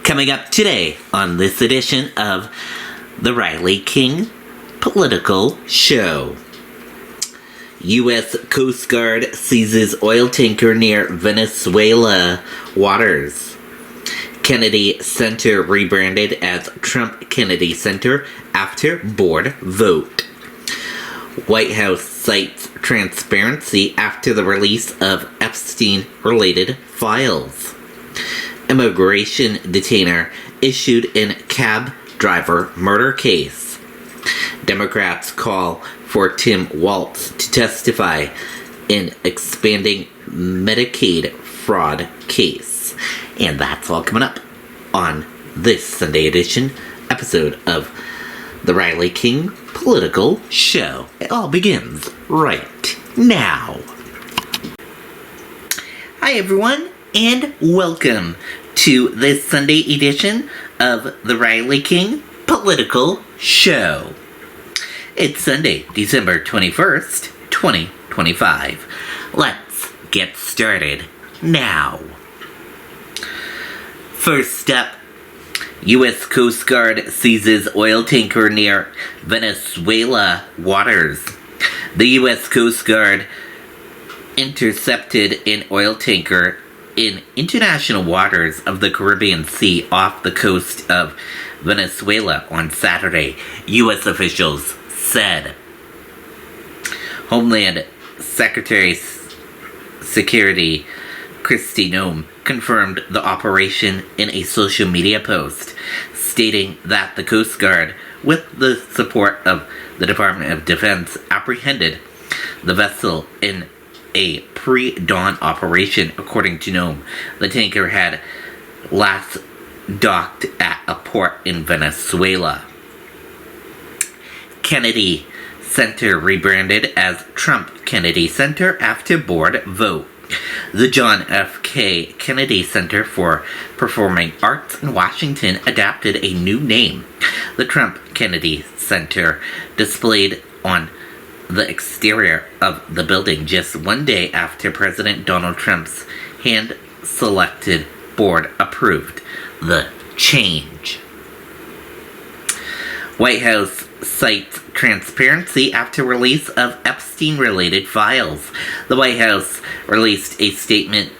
Coming up today on this edition of the Riley King Political Show. U.S. Coast Guard seizes oil tanker near Venezuela waters. Kennedy Center rebranded as Trump Kennedy Center after board vote. White House cites transparency after the release of Epstein-Related files. Immigration detainer issued in cab driver murder case. Democrats call for Tim Walz to testify in expanding Medicaid fraud case. And that's all coming up on this Sunday edition episode of the Riley King Political Show. It all begins right now. Hi everyone, and welcome to this Sunday edition of the Riley King Political Show. It's Sunday, December 21st, 2025. Let's get started now. First up, U.S. Coast Guard seizes oil tanker near Venezuela waters. The U.S. Coast Guard intercepted an oil tanker in international waters of the Caribbean Sea off the coast of Venezuela on Saturday, U.S. officials said. Homeland Secretary Security Kristi Noem confirmed the operation in a social media post, stating that the Coast Guard, with the support of the Department of Defense, apprehended the vessel in a pre-dawn operation. According to Noem, the tanker had last docked at a port in Venezuela. Kennedy Center rebranded as Trump Kennedy Center after board vote. The John F. Kennedy Center for Performing Arts in Washington adopted a new name. The Trump Kennedy Center displayed on the exterior of the building just one day after President Donald Trump's hand-selected board approved the change. White House cites transparency after release of Epstein-Related files. The White House released a statement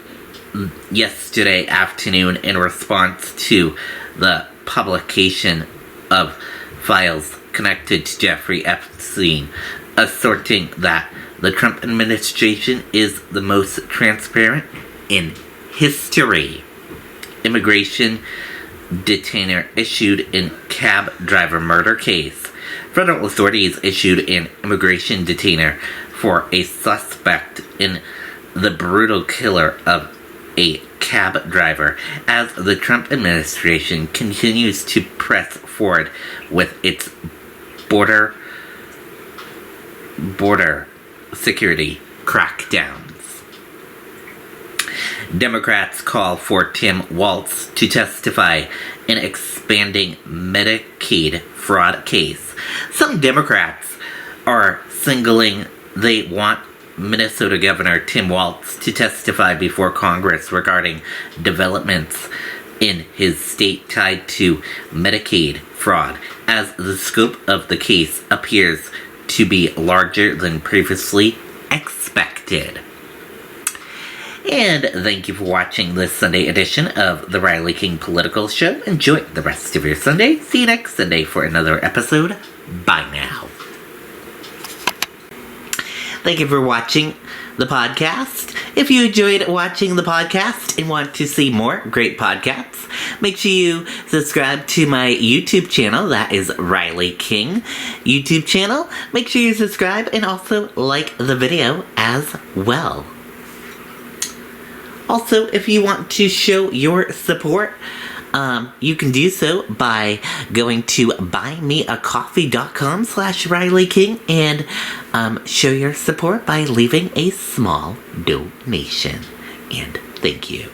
yesterday afternoon in response to the publication of files connected to Jeffrey Epstein, asserting that the Trump administration is the most transparent in history. Immigration detainer issued in cab driver murder case. Federal authorities issued an immigration detainer for a suspect in the brutal killer of a cab driver as the Trump administration continues to press forward with its border security crackdowns. Democrats call for Tim Walz to testify in expanding Medicaid fraud case. Some Democrats are signaling they want Minnesota Governor Tim Walz to testify before Congress regarding developments in his state tied to Medicaid fraud, as the scope of the case appears to be larger than previously expected. And thank you for watching this Sunday edition of the Riley King Political Show. Enjoy the rest of your Sunday. See you next Sunday for another episode. Bye now. Thank you for watching the podcast. If you enjoyed watching the podcast and want to see more great podcasts, make sure you subscribe to my YouTube channel. That is Riley King YouTube channel. Make sure you subscribe and also like the video as well. Also, if you want to show your support, you can do so by going to buymeacoffee.com/RileyKing and show your support by leaving a small donation. And thank you.